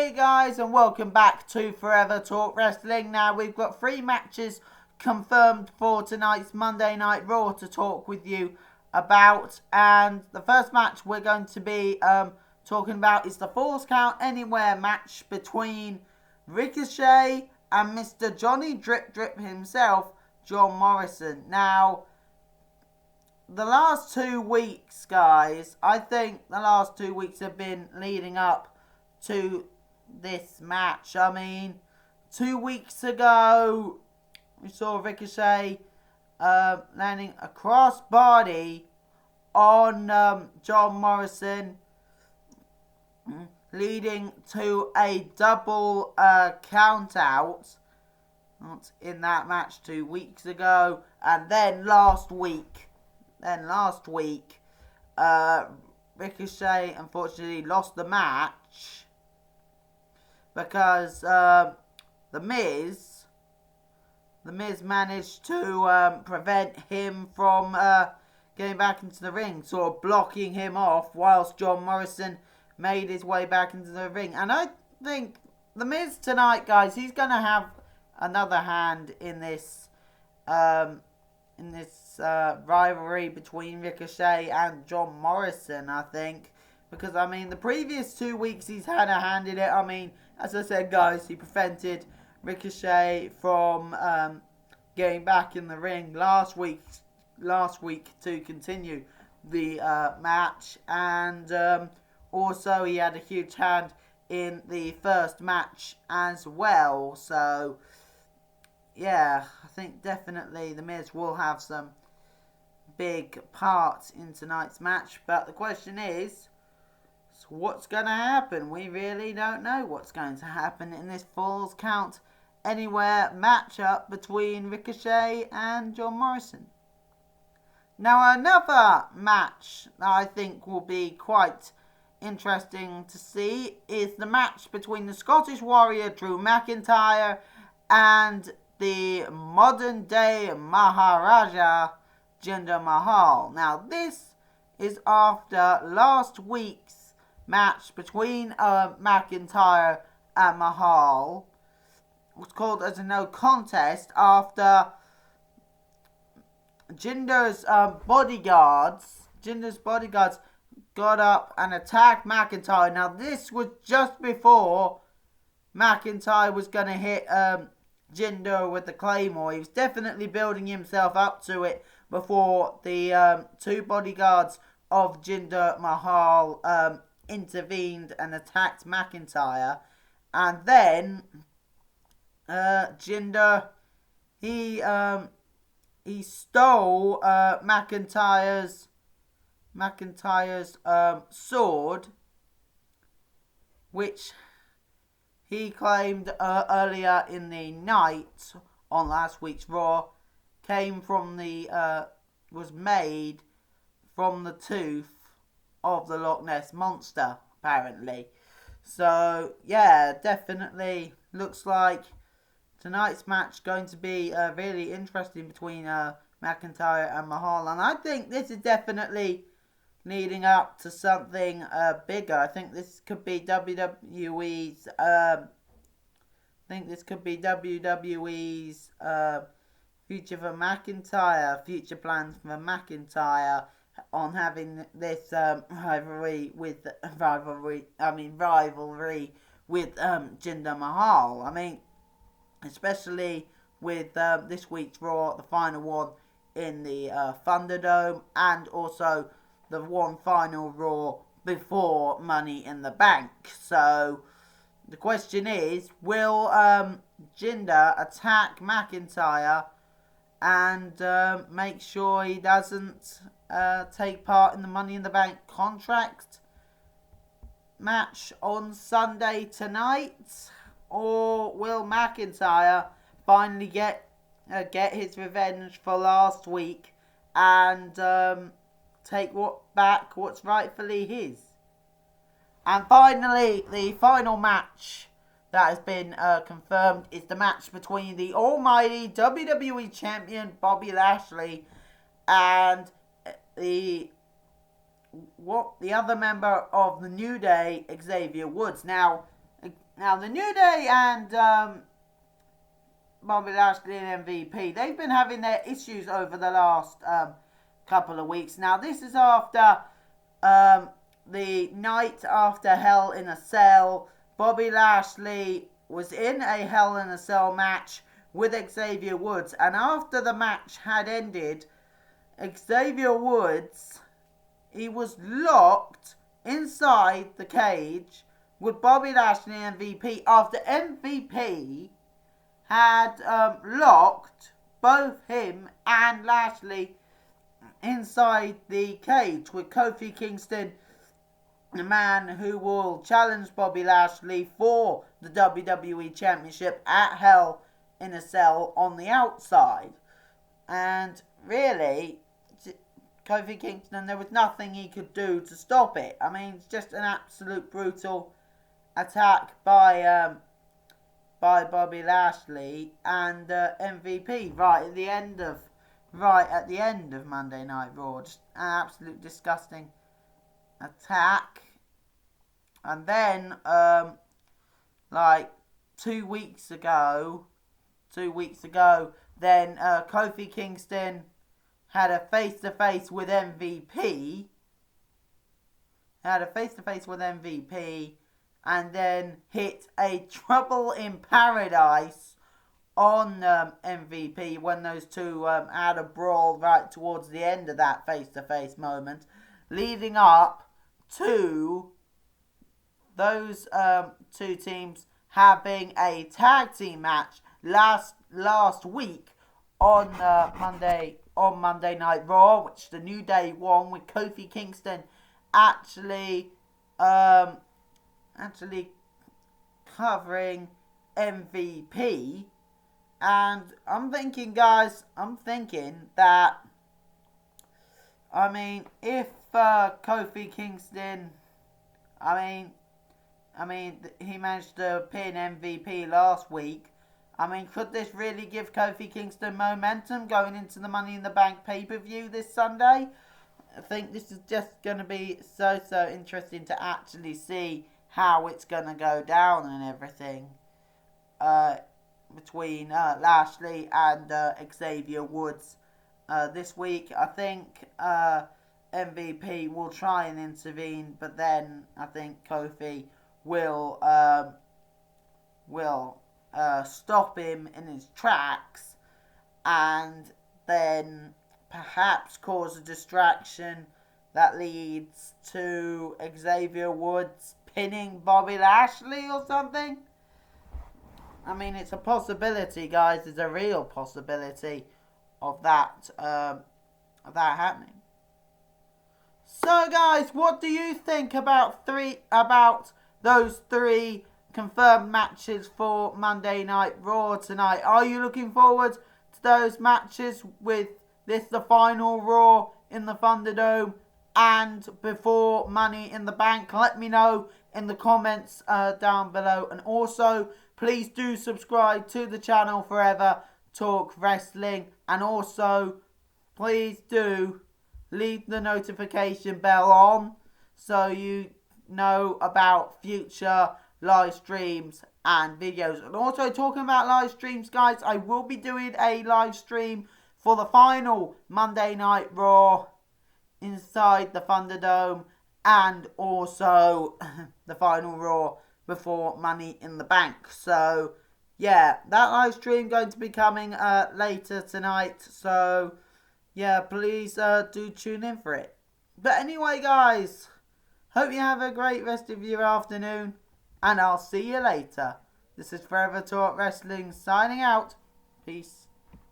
Hey guys, and welcome back to Forever Talk Wrestling. Now we've got 3 matches confirmed for tonight's Monday Night Raw to talk with you about, and the first match we're going to be talking about is the Falls Count Anywhere match between Ricochet and Mr. Johnny Drip Drip himself, John Morrison. Now, the last 2 weeks, guys, I think the last 2 weeks have been leading up to this match. I mean, 2 weeks ago, we saw Ricochet landing a crossbody on John Morrison, leading to a double count out in that match 2 weeks ago. And then last week, Ricochet unfortunately lost the match because The Miz managed to prevent him from getting back into the ring, sort of blocking him off whilst John Morrison made his way back into the ring. And I think The Miz tonight, guys, he's going to have another hand in this rivalry between Ricochet and John Morrison, I think. Because, I mean, the previous 2 weeks he's had a hand in it. I mean, as I said, guys, he prevented Ricochet from getting back in the ring last week to continue the match. And also he had a huge hand in the first match as well. So, yeah, I think definitely The Miz will have some big parts in tonight's match. But the question is, so what's going to happen? We really don't know what's going to happen in this Falls Count Anywhere matchup between Ricochet and John Morrison. Now, another match that I think will be quite interesting to see is the match between the Scottish Warrior Drew McIntyre and the modern day Maharaja Jinder Mahal. Now, this is after last week's match between McIntyre and Mahal. It was called as a no contest after Jinder's bodyguards got up and attacked McIntyre. Now, this was just before McIntyre was going to hit Jinder with the Claymore. He was definitely building himself up to it before the 2 bodyguards of Jinder Mahal intervened and attacked McIntyre. And then Jinder, he stole McIntyre's sword, which he claimed earlier in the night on last week's Raw was made from the tooth of the Loch Ness Monster, apparently. So, yeah, definitely looks like tonight's match going to be really interesting between McIntyre and Mahal. And I think this is definitely leading up to something bigger. I think this could be WWE's future for McIntyre, future plans for McIntyre on having this rivalry with Jinder Mahal. I mean, especially with this week's Raw, the final one in the Thunderdome, and also the one final Raw before Money in the Bank. So, the question is, will Jinder attack McIntyre and make sure he doesn't take part in the Money in the Bank contract match on Sunday tonight? Or will McIntyre finally get his revenge for last week and take what's rightfully his? And finally, the final match that has been confirmed is the match between the almighty WWE Champion Bobby Lashley and the other member of the New Day, Xavier Woods. Now, Now, the New Day and Bobby Lashley and MVP, they've been having their issues over the last couple of weeks. Now, this is after the night after Hell in a Cell. Bobby Lashley was in a Hell in a Cell match with Xavier Woods, and after the match had ended, Xavier Woods, he was locked inside the cage with Bobby Lashley and MVP after MVP had locked both him and Lashley inside the cage, with Kofi Kingston, the man who will challenge Bobby Lashley for the WWE Championship at Hell in a Cell, on the outside. And really, Kofi Kingston, there was nothing he could do to stop it. I mean, it's just an absolute brutal attack by Bobby Lashley and MVP right at the end of Monday Night Raw. Just an absolute disgusting attack. And then like 2 weeks ago, then Kofi Kingston had a face-to-face with MVP. And then hit a Trouble in Paradise on MVP when those two had a brawl right towards the end of that face-to-face moment, leading up to those two teams having a tag team match last week on Monday Night Raw, which the New Day won, with Kofi Kingston actually covering MVP. And I'm thinking, guys, that, I mean, if Kofi Kingston, I mean, he managed to pin MVP last week. I mean, could this really give Kofi Kingston momentum going into the Money in the Bank pay-per-view this Sunday? I think this is just going to be so interesting to actually see how it's going to go down and everything between Lashley and Xavier Woods this week. I think MVP will try and intervene, but then I think Kofi will stop him in his tracks, and then perhaps cause a distraction that leads to Xavier Woods pinning Bobby Lashley or something. I mean, it's a possibility, guys. It's a real possibility of that happening. So, guys, what do you think about those three confirmed matches for Monday Night Raw tonight? Are you looking forward to those matches, with this the final Raw in the Thunderdome and before Money in the Bank? Let me know in the comments down below. And also, please do subscribe to the channel Forever Talk Wrestling. And also, please do leave the notification bell on so you know about future live streams and videos. And also, talking about live streams, guys, I will be doing a live stream for the final Monday Night Raw inside the Thunderdome, and also the final Raw before Money in the Bank. So yeah, that live stream going to be coming later tonight. So yeah, please do tune in for it. But anyway, guys, hope you have a great rest of your afternoon, and I'll see you later. This is Forever Talk Wrestling signing out. Peace.